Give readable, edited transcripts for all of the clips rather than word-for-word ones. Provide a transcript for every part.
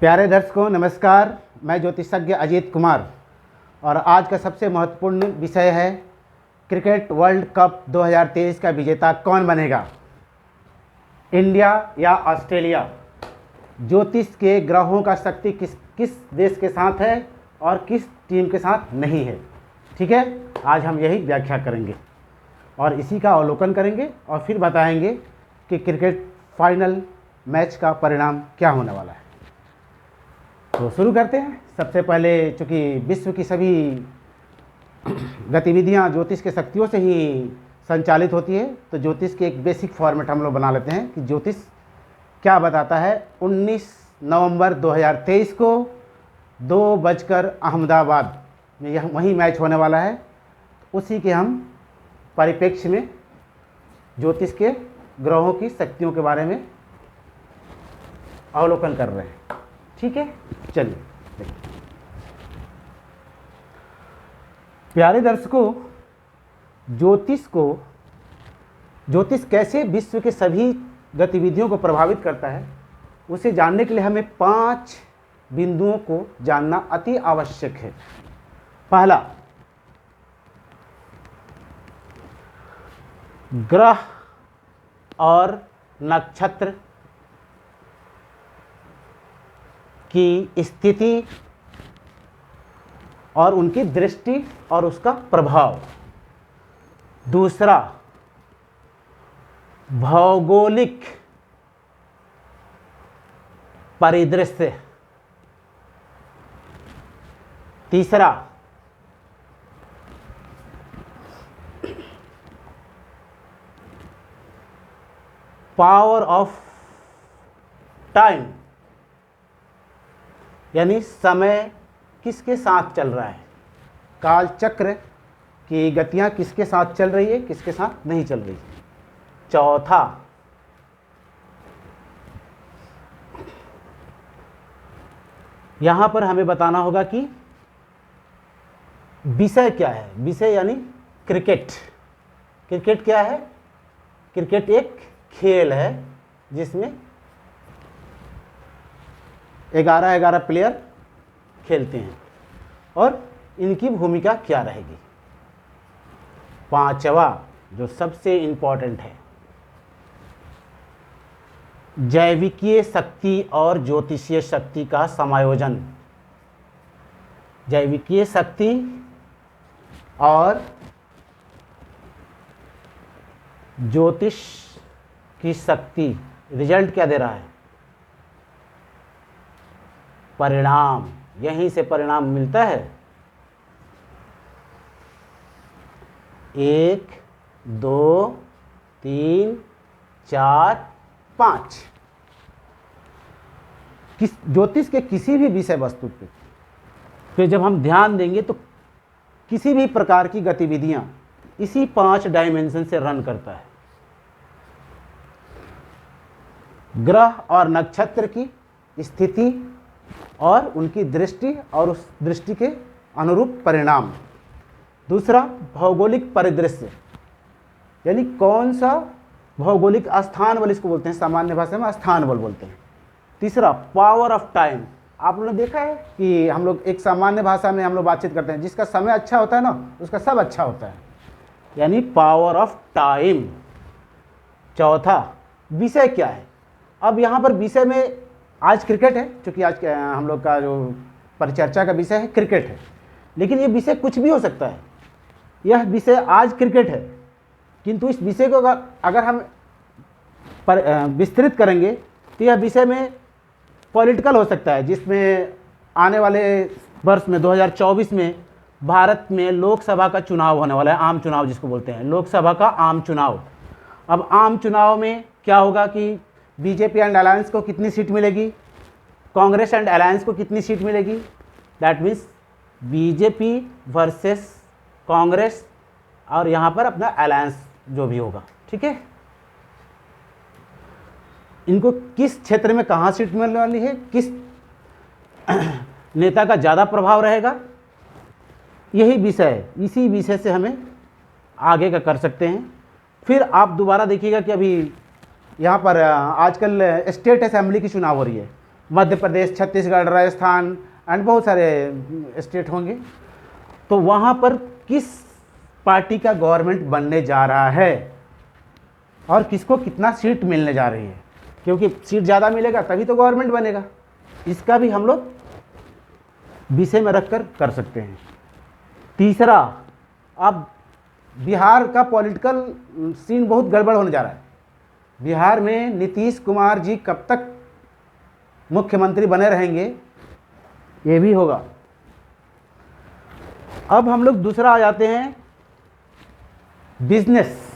प्यारे दर्शकों नमस्कार। मैं ज्योतिषज्ञ अजीत कुमार और आज का सबसे महत्वपूर्ण विषय है क्रिकेट वर्ल्ड कप 2023 का विजेता कौन बनेगा, इंडिया या ऑस्ट्रेलिया। ज्योतिष के ग्रहों का शक्ति किस किस देश के साथ है और किस टीम के साथ नहीं है। ठीक है, आज हम यही व्याख्या करेंगे और इसी का अवलोकन करेंगे और फिर बताएंगे कि क्रिकेट फाइनल मैच का परिणाम क्या होने वाला है। तो शुरू करते हैं। सबसे पहले चूँकि विश्व की सभी गतिविधियां ज्योतिष के शक्तियों से ही संचालित होती है, तो ज्योतिष के एक बेसिक फॉर्मेट हम लोग बना लेते हैं कि ज्योतिष क्या बताता है। 19 नवंबर 2023 को 2 बजकर अहमदाबाद में यह वहीं मैच होने वाला है। उसी के हम परिप्रेक्ष्य में ज्योतिष के ग्रहों की शक्तियों के बारे में अवलोकन कर रहे हैं। ठीक है, चलिए देखिए। प्यारे दर्शकों, ज्योतिष कैसे विश्व के सभी गतिविधियों को प्रभावित करता है, उसे जानने के लिए हमें 5 बिंदुओं को जानना अति आवश्यक है। पहला, ग्रह और नक्षत्र की स्थिति और उनकी दृष्टि और उसका प्रभाव। दूसरा, भौगोलिक परिदृश्य। तीसरा, पावर ऑफ टाइम, यानी समय किसके साथ चल रहा है, काल चक्र की गतियां किसके साथ चल रही है, किसके साथ नहीं चल रही है। चौथा, यहां पर हमें बताना होगा कि विषय क्या है। विषय यानी क्रिकेट। क्रिकेट क्या है? क्रिकेट एक खेल है जिसमें 11 प्लेयर खेलते हैं और इनकी भूमिका क्या रहेगी। पांचवा, जो सबसे इंपॉर्टेंट है, जैविकीय शक्ति और ज्योतिषीय शक्ति का समायोजन। जैविकीय शक्ति और ज्योतिष की शक्ति रिजल्ट क्या दे रहा है? परिणाम। यहीं से परिणाम मिलता है। 1 2 3 4 5। ज्योतिष के किसी भी विषय वस्तु पे जब हम ध्यान देंगे तो किसी भी प्रकार की गतिविधियां इसी 5 डायमेंशन से रन करता है। ग्रह और नक्षत्र की स्थिति और उनकी दृष्टि और उस दृष्टि के अनुरूप परिणाम। दूसरा, भौगोलिक परिदृश्य, यानी कौन सा भौगोलिक स्थान बल इसको बोलते हैं, सामान्य भाषा में स्थान बल बोलते हैं। तीसरा, पावर ऑफ टाइम। आप लोगों ने देखा है कि हम लोग एक सामान्य भाषा में हम लोग बातचीत करते हैं, जिसका समय अच्छा होता है ना उसका सब अच्छा होता है, यानी पावर ऑफ टाइम। चौथा, विषय क्या है। अब यहाँ पर विषय में आज क्रिकेट है, क्योंकि आज हम लोग का जो परिचर्चा का विषय है क्रिकेट है, लेकिन ये विषय कुछ भी हो सकता है। यह विषय आज क्रिकेट है, किंतु इस विषय को अगर हम विस्तृत करेंगे तो यह विषय में पॉलिटिकल हो सकता है, जिसमें आने वाले वर्ष में 2024 में भारत में लोकसभा का चुनाव होने वाला है। आम चुनाव जिसको बोलते हैं, लोकसभा का आम चुनाव। अब आम चुनाव में क्या होगा कि बीजेपी एंड अलायंस को कितनी सीट मिलेगी, कांग्रेस एंड अलायंस को कितनी सीट मिलेगी। That means BJP versus Congress और यहाँ पर अपना अलायंस जो भी होगा। ठीक है, इनको किस क्षेत्र में कहाँ सीट मिलने वाली है, किस नेता का ज़्यादा प्रभाव रहेगा, यही विषय है। इसी विषय से हमें आगे का कर सकते हैं। फिर आप दोबारा देखिएगा कि अभी यहाँ पर आजकल स्टेट असेंबली की चुनाव हो रही है, मध्य प्रदेश, छत्तीसगढ़, राजस्थान एंड बहुत सारे स्टेट होंगे। तो वहाँ पर किस पार्टी का गवर्नमेंट बनने जा रहा है और किसको कितना सीट मिलने जा रही है, क्योंकि सीट ज़्यादा मिलेगा तभी तो गवर्नमेंट बनेगा। इसका भी हम लोग विषय में रखकर कर सकते हैं। तीसरा, अब बिहार का पॉलिटिकल सीन बहुत गड़बड़ होने जा रहा है। बिहार में नीतीश कुमार जी कब तक मुख्यमंत्री बने रहेंगे, ये भी होगा। अब हम लोग दूसरा आ जाते हैं, बिजनेस।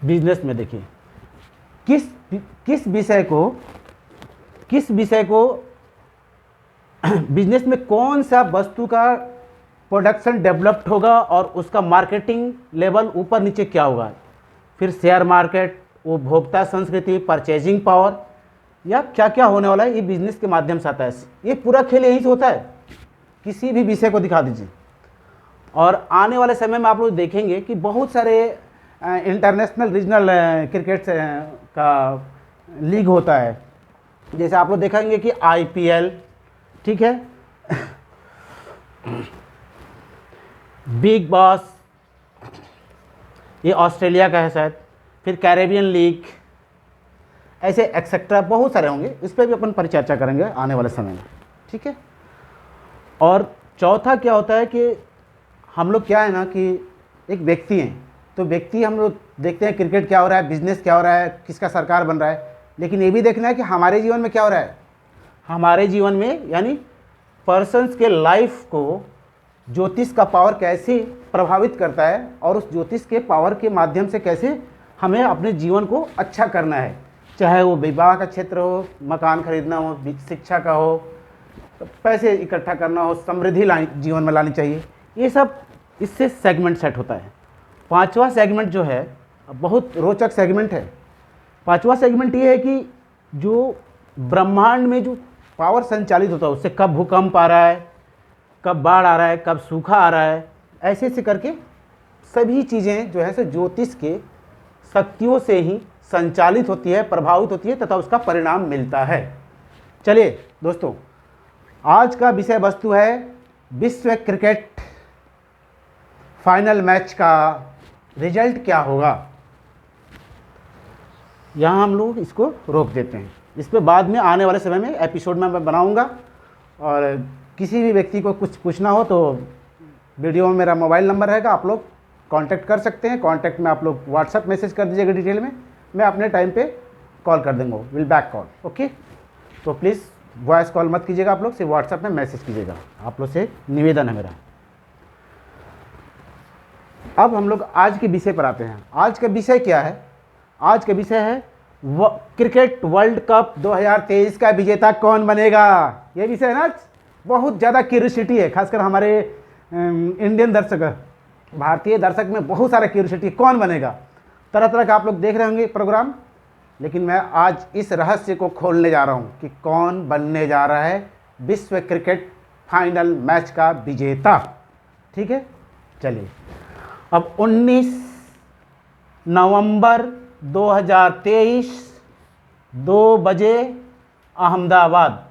बिजनेस में देखिए किस विषय को बिजनेस में कौन सा वस्तु का प्रोडक्शन डेवलप्ड होगा और उसका मार्केटिंग लेवल ऊपर नीचे क्या होगा, फिर शेयर मार्केट, उपभोक्ता संस्कृति, परचेजिंग पावर, या क्या क्या होने वाला है, ये बिजनेस के माध्यम से आता है। ये पूरा खेल यहीं से होता है। किसी भी विषय को दिखा दीजिए। और आने वाले समय में आप लोग देखेंगे कि बहुत सारे इंटरनेशनल रीजनल क्रिकेट का लीग होता है। जैसे आप लोग देखेंगे कि IPL, ठीक है, बिग बॉस, ये ऑस्ट्रेलिया का है शायद, फिर कैरेबियन लीग, ऐसे एक्सेट्रा बहुत सारे होंगे। इस पर भी अपन परिचर्चा करेंगे आने वाले समय में, ठीक है। और चौथा क्या होता है कि हम लोग क्या है ना कि एक व्यक्ति हैं, तो व्यक्ति हम लोग देखते हैं क्रिकेट क्या हो रहा है, बिजनेस क्या हो रहा है, किसका सरकार बन रहा है, लेकिन ये भी देखना है कि हमारे जीवन में क्या हो रहा है। हमारे जीवन में यानी पर्सन्स के लाइफ को ज्योतिष का पावर कैसे प्रभावित करता है और उस ज्योतिष के पावर के माध्यम से कैसे हमें अपने जीवन को अच्छा करना है, चाहे वो विवाह का क्षेत्र हो, मकान खरीदना हो, शिक्षा का हो, पैसे इकट्ठा करना हो, समृद्धि जीवन में लानी चाहिए, ये सब इससे सेगमेंट सेट होता है। पांचवा सेगमेंट जो है बहुत रोचक सेगमेंट है। पांचवा सेगमेंट ये है कि जो ब्रह्मांड में जो पावर संचालित होता है उससे कब भूकंप आ रहा है, कब बाढ़ आ रहा है, कब सूखा आ रहा है, ऐसे ऐसे करके सभी चीज़ें जो है सो ज्योतिष के शक्तियों से ही संचालित होती है, प्रभावित होती है तथा उसका परिणाम मिलता है। चलिए दोस्तों, आज का विषय वस्तु है विश्व क्रिकेट फाइनल मैच का रिजल्ट क्या होगा। यहाँ हम लोग इसको रोक देते हैं। इस पर बाद में आने वाले समय में एपिसोड में मैं बनाऊँगा। और किसी भी व्यक्ति को कुछ पूछना हो तो वीडियो में मेरा मोबाइल नंबर रहेगा, आप लोग कांटेक्ट कर सकते हैं। कांटेक्ट में आप लोग व्हाट्सएप मैसेज कर दीजिएगा डिटेल में, मैं अपने टाइम पे कॉल कर दूँगा, विल बैक कॉल, ओके। तो प्लीज़ वॉइस कॉल मत कीजिएगा, आप लोग सिर्फ व्हाट्सएप में मैसेज कीजिएगा, आप लोग से निवेदन है मेरा। अब हम लोग आज के विषय पर आते हैं। आज का विषय क्या है? आज का विषय है क्रिकेट वर्ल्ड कप 2023 का विजेता कौन बनेगा। ये विषय है ना, बहुत ज़्यादा क्यूरियोसिटी है, खासकर हमारे इंडियन दर्शक, भारतीय दर्शक में बहुत सारा क्यूरियोसिटी, कौन बनेगा। तरह तरह का आप लोग देख रहे होंगे प्रोग्राम, लेकिन मैं आज इस रहस्य को खोलने जा रहा हूँ कि कौन बनने जा रहा है विश्व क्रिकेट फाइनल मैच का विजेता। ठीक है, चलिए। अब 19 नवंबर 2023 2 बजे अहमदाबाद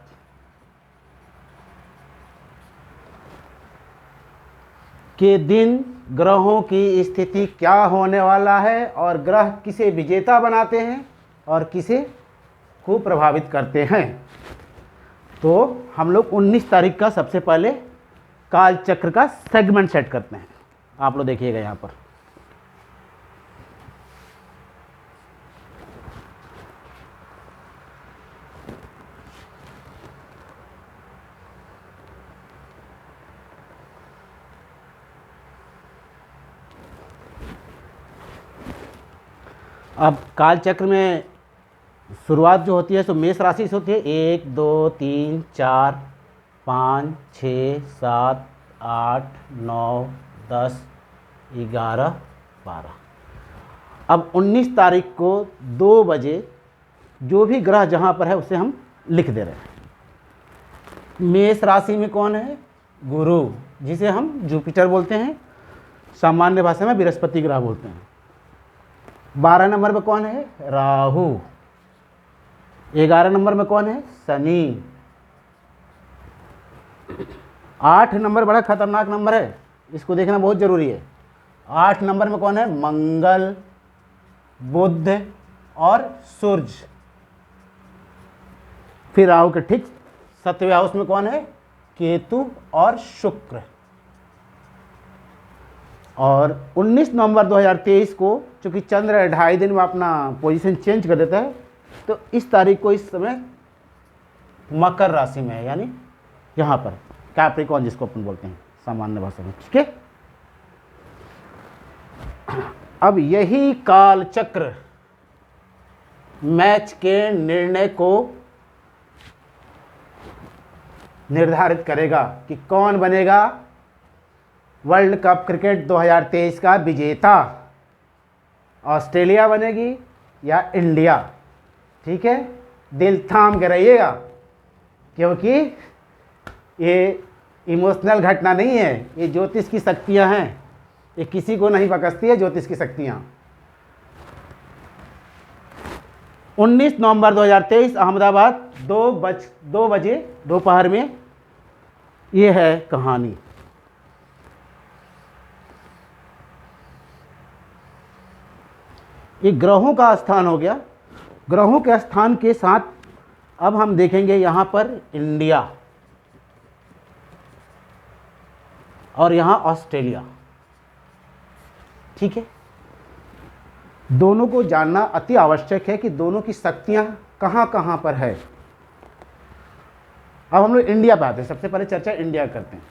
के दिन ग्रहों की स्थिति क्या होने वाला है और ग्रह किसे विजेता बनाते हैं और किसे को प्रभावित करते हैं। तो हम लोग 19 तारीख का सबसे पहले काल चक्र का सेगमेंट सेट करते हैं। आप लोग देखिएगा यहाँ पर। अब काल चक्र में शुरुआत जो होती है तो मेष राशि से होती है। 1 2 3 4 5 6 7 8 9 10 11 12। अब 19 तारीख को 2 बजे जो भी ग्रह जहाँ पर है उसे हम लिख दे रहे हैं। मेष राशि में कौन है? गुरु, जिसे हम जुपिटर बोलते हैं, सामान्य भाषा में बृहस्पति ग्रह बोलते हैं। 12 नंबर पर कौन है? राहु। 11 नंबर में कौन है? शनि। 8 नंबर बड़ा खतरनाक नंबर है, इसको देखना बहुत जरूरी है। 8 नंबर में कौन है? मंगल, बुध और सूर्य। फिर राहु के ठीक 7वें हाउस में कौन है? केतु और शुक्र। और 19 नवंबर 2023 को चूंकि चंद्र 2.5 दिन में अपना पोजीशन चेंज कर देता है, तो इस तारीख को इस समय मकर राशि में है, यानी यहाँ पर कैप्रिकॉर्न जिसको अपन बोलते हैं सामान्य भाषा में। ठीक है, अब यही काल चक्र मैच के निर्णय को निर्धारित करेगा कि कौन बनेगा वर्ल्ड कप क्रिकेट 2023 का विजेता। ऑस्ट्रेलिया बनेगी या इंडिया। ठीक है, दिल थाम के रहिएगा, क्योंकि ये इमोशनल घटना नहीं है, ये ज्योतिष की शक्तियां हैं। ये किसी को नहीं बकसती है ज्योतिष की शक्तियां। 19 नवंबर 2023 अहमदाबाद 2 बजे दोपहर में। ये है कहानी। ये ग्रहों का स्थान हो गया। ग्रहों के स्थान के साथ अब हम देखेंगे यहाँ पर इंडिया और यहाँ ऑस्ट्रेलिया। ठीक है, दोनों को जानना अति आवश्यक है कि दोनों की शक्तियाँ कहाँ कहाँ पर है। अब हम लोग इंडिया पे आते हैं। सबसे पहले चर्चा इंडिया करते हैं।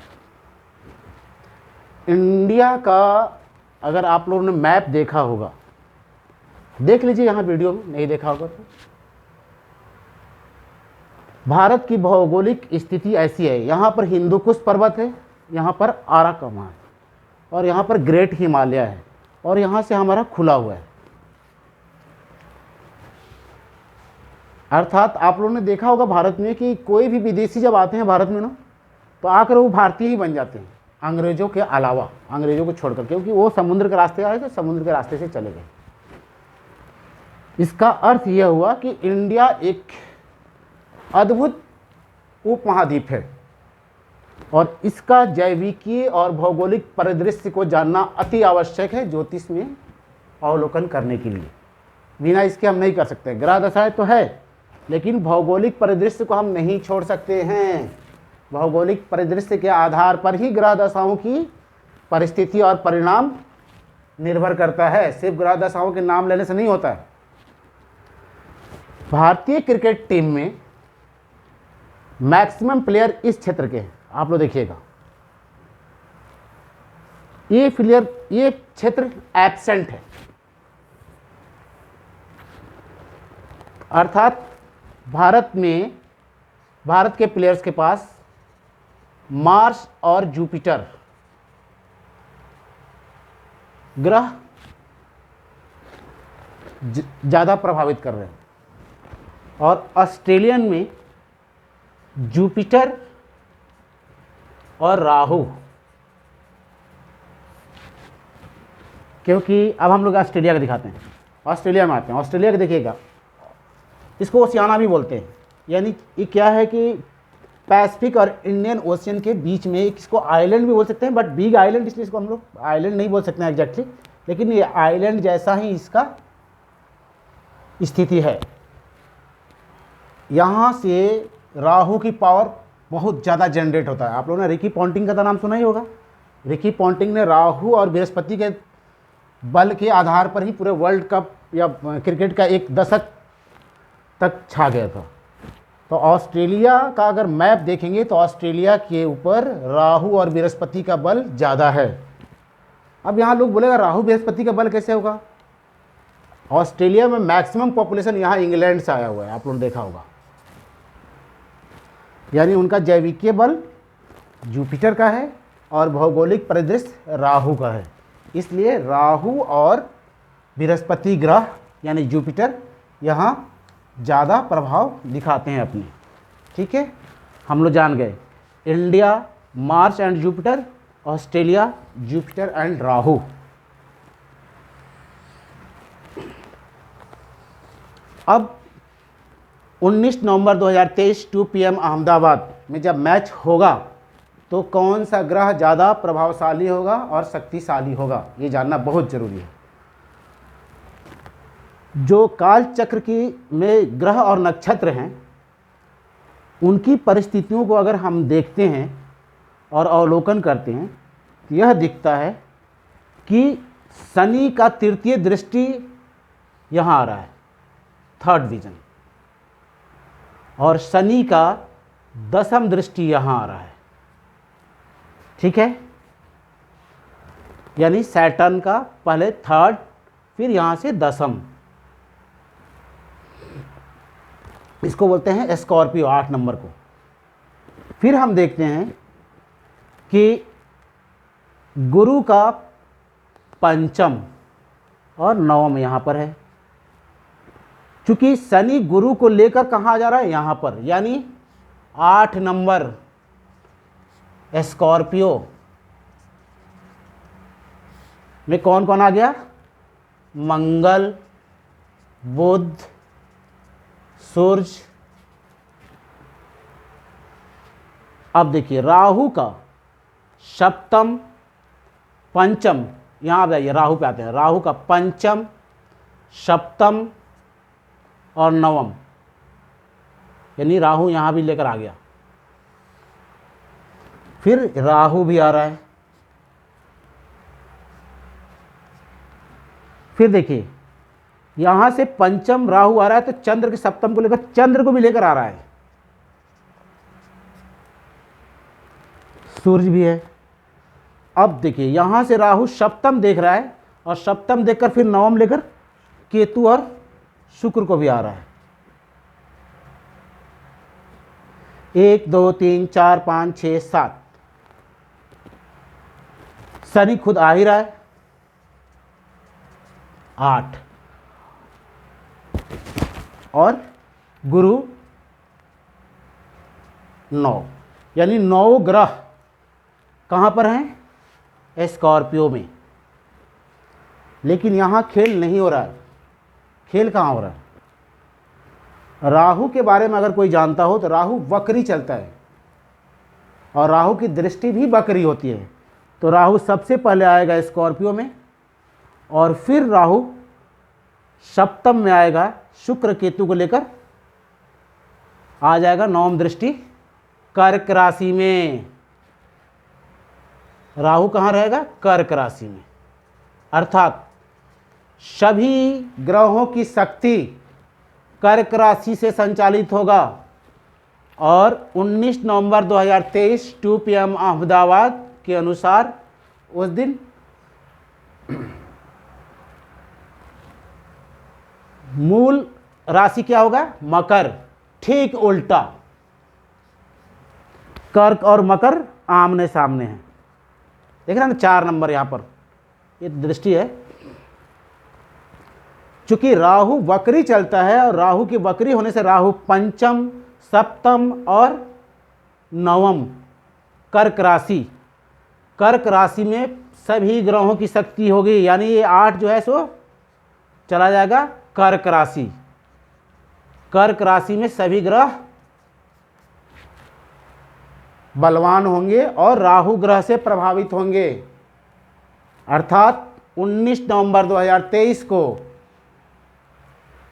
इंडिया का अगर आप लोगों ने मैप देखा होगा, देख लीजिए यहाँ वीडियो में, नहीं देखा होगा तो। भारत की भौगोलिक स्थिति ऐसी है, यहाँ पर हिंदू कुश पर्वत है, यहाँ पर आराकमा है, और यहाँ पर ग्रेट हिमालय है, और यहाँ से हमारा खुला हुआ है। अर्थात आप लोगों ने देखा होगा भारत में कि कोई भी विदेशी जब आते हैं भारत में ना, तो आकर वो भारतीय ही बन जाते हैं, अंग्रेजों के अलावा, अंग्रेजों को छोड़कर, क्योंकि वो समुद्र के रास्ते आए तो समुद्र के रास्ते से चले गए। इसका अर्थ यह हुआ कि इंडिया एक अद्भुत उपमहाद्वीप है, और इसका जैविकीय और भौगोलिक परिदृश्य को जानना अति आवश्यक है ज्योतिष में अवलोकन करने के लिए। बिना इसके हम नहीं कर सकते। ग्रह दशाएं तो है, लेकिन भौगोलिक परिदृश्य को हम नहीं छोड़ सकते हैं। भौगोलिक परिदृश्य के आधार पर ही ग्रह दशाओं की परिस्थिति और परिणाम निर्भर करता है, सिर्फ ग्रह दशाओं के नाम लेने से नहीं होता है। भारतीय क्रिकेट टीम में मैक्सिमम प्लेयर इस क्षेत्र के हैं। आप लोग देखिएगा, ये क्षेत्र एब्सेंट है, अर्थात भारत के प्लेयर्स के पास मार्स और जुपिटर ग्रह ज़्यादा प्रभावित कर रहे हैं, और ऑस्ट्रेलियन में जुपिटर और राहु। क्योंकि अब हम लोग ऑस्ट्रेलिया का दिखाते हैं। ऑस्ट्रेलिया में आते हैं। ऑस्ट्रेलिया का देखिएगा, इसको ओशियाना भी बोलते हैं, यानी ये क्या है कि पैसिफिक और इंडियन ओशियन के बीच में, इसको आइलैंड भी बोल सकते हैं, बट बिग आइलैंड इसलिए इसको हम लोग आइलैंड नहीं बोल सकते हैं एग्जैक्टली, लेकिन ये आइलैंड जैसा ही इसका स्थिति है। यहाँ से राहु की पावर बहुत ज़्यादा जनरेट होता है। आप लोगों ने रिकी पॉन्टिंग का तो नाम सुना ही होगा। रिकी पॉन्टिंग ने राहु और बृहस्पति के बल के आधार पर ही पूरे वर्ल्ड कप या क्रिकेट का एक दशक तक छा गया था। तो ऑस्ट्रेलिया का अगर मैप देखेंगे तो ऑस्ट्रेलिया के ऊपर राहु और बृहस्पति का बल ज़्यादा है। अब यहाँ लोग बोलेगा राहु बृहस्पति का बल कैसे होगा? ऑस्ट्रेलिया में मैक्सिमम पॉपुलेशन यहाँ इंग्लैंड से आया हुआ है, आप लोगों ने देखा होगा, यानी उनका जैविकीय बल जुपिटर का है और भौगोलिक परिदृश्य राहु का है। इसलिए राहु और बृहस्पति ग्रह यानी जुपिटर यहाँ ज़्यादा प्रभाव दिखाते हैं अपने। ठीक है, हम लोग जान गए India Mars and Jupiter, Australia Jupiter and Rahu. अब 19 नवंबर 2023 2 PM अहमदाबाद में जब मैच होगा तो कौन सा ग्रह ज़्यादा प्रभावशाली होगा और शक्तिशाली होगा, ये जानना बहुत ज़रूरी है। जो काल चक्र की में ग्रह और नक्षत्र हैं उनकी परिस्थितियों को अगर हम देखते हैं और अवलोकन करते हैं तो यह दिखता है कि शनि का तृतीय दृष्टि यहाँ आ रहा है, थर्ड विजन, और शनि का दसम दृष्टि यहाँ आ रहा है। ठीक है, यानी सैटर्न का पहले थर्ड, फिर यहाँ से दसम, इसको बोलते हैं स्कॉर्पियो 8 नंबर को। फिर हम देखते हैं कि गुरु का पंचम और नवम यहाँ पर है। चूंकि शनि गुरु को लेकर कहाँ जा रहा है, यहाँ पर, यानी 8 नंबर स्कॉर्पियो में कौन कौन आ गया, मंगल, बुध, सूरज। अब देखिए राहु का सप्तम पंचम, यहाँ आप जाइए राहु पे आते हैं, राहु का पंचम, सप्तम और नवम, यानी राहु यहाँ भी लेकर आ गया। फिर राहु भी आ रहा है। फिर देखिए यहाँ से पंचम राहु आ रहा है तो चंद्र के सप्तम को लेकर चंद्र को भी लेकर आ रहा है। सूर्य भी है। अब देखिए यहाँ से राहु सप्तम देख रहा है और सप्तम देखकर फिर नवम लेकर केतु और शुक्र को भी आ रहा है। 1 2 3 4 5 6 7, शनि खुद आ ही रहा है 8, और गुरु 9, यानी 9 ग्रह कहाँ पर हैं, स्कॉर्पियो में। लेकिन यहाँ खेल नहीं हो रहा है। खेल कहाँ हो रहा है, राहु के बारे में अगर कोई जानता हो तो राहु वक्री चलता है और राहु की दृष्टि भी वक्री होती है। तो राहु सबसे पहले आएगा स्कॉर्पियो में और फिर राहु सप्तम में आएगा, शुक्र केतु को लेकर आ जाएगा नवम दृष्टि कर्क राशि में। राहु कहाँ रहेगा, कर्क राशि में। अर्थात सभी ग्रहों की शक्ति कर्क राशि से संचालित होगा और 19 नवंबर 2023 2 PM अहमदाबाद के अनुसार उस दिन मूल राशि क्या होगा, मकर। ठीक उल्टा, कर्क और मकर आमने सामने हैं। देख रहे हैं ना 4 नंबर यहाँ पर ये दृष्टि है। चूंकि राहु वक्री चलता है और राहु की वक्री होने से राहु पंचम, सप्तम और नवम कर्क राशि, कर्क राशि में सभी ग्रहों की शक्ति होगी, यानी ये 8 जो है सो चला जाएगा कर्क राशि। कर्क राशि में सभी ग्रह बलवान होंगे और राहु ग्रह से प्रभावित होंगे। अर्थात 19 नवंबर 2023 को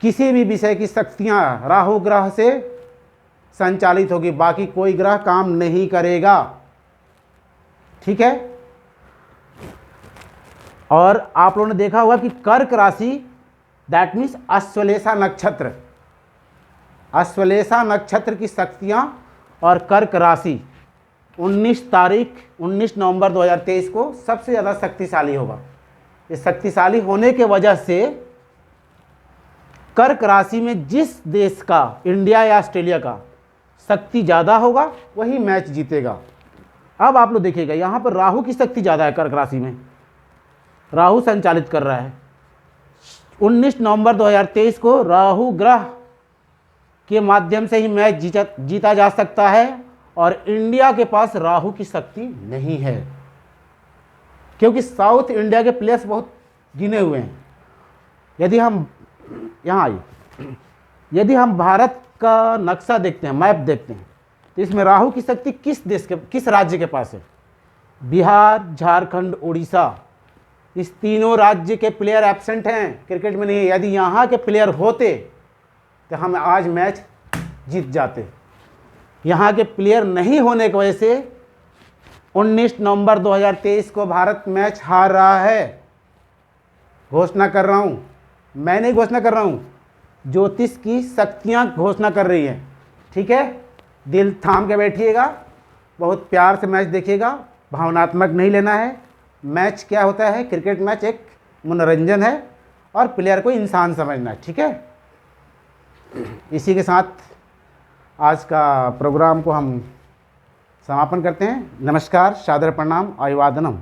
किसी भी विषय की शक्तियां राहु ग्रह से संचालित होगी, बाकी कोई ग्रह काम नहीं करेगा। ठीक है, और आप लोगों ने देखा होगा कि कर्क राशि दैट मीन्स अश्वलेषा नक्षत्र, अश्वलेषा नक्षत्र की शक्तियां और कर्क राशि 19 नवंबर 2023 को सबसे ज़्यादा शक्तिशाली होगा। इस शक्तिशाली होने के वजह से कर्क राशि में जिस देश का, इंडिया या ऑस्ट्रेलिया का शक्ति ज़्यादा होगा वही मैच जीतेगा। अब आप लोग देखिएगा यहाँ पर राहु की शक्ति ज़्यादा है, कर्क राशि में राहु संचालित कर रहा है। 19 नवंबर 2023 को राहु ग्रह के माध्यम से ही मैच जीता जा सकता है और इंडिया के पास राहु की शक्ति नहीं है, क्योंकि साउथ इंडिया के प्लेयर्स बहुत गिने हुए हैं। यदि हम यहाँ आइए, यदि हम भारत का नक्शा देखते हैं, मैप देखते हैं, तो इसमें राहु की शक्ति किस राज्य के पास है? बिहार, झारखंड, उड़ीसा, इस तीनों राज्य के प्लेयर एब्सेंट हैं, क्रिकेट में नहीं है। यदि यहाँ के प्लेयर होते तो हम आज मैच जीत जाते। यहाँ के प्लेयर नहीं होने की वजह से 19 नवंबर 2023 को भारत मैच हार रहा है। घोषणा कर रहा हूँ, मैं नहीं घोषणा कर रहा हूँ, ज्योतिष की शक्तियाँ घोषणा कर रही हैं। ठीक है, दिल थाम के बैठिएगा, बहुत प्यार से मैच देखिएगा, भावनात्मक नहीं लेना है। मैच क्या होता है? क्रिकेट मैच एक मनोरंजन है और प्लेयर को इंसान समझना है। ठीक है, इसी के साथ आज का प्रोग्राम को हम समापन करते हैं। नमस्कार, सादर प्रणाम, अभिवादनम।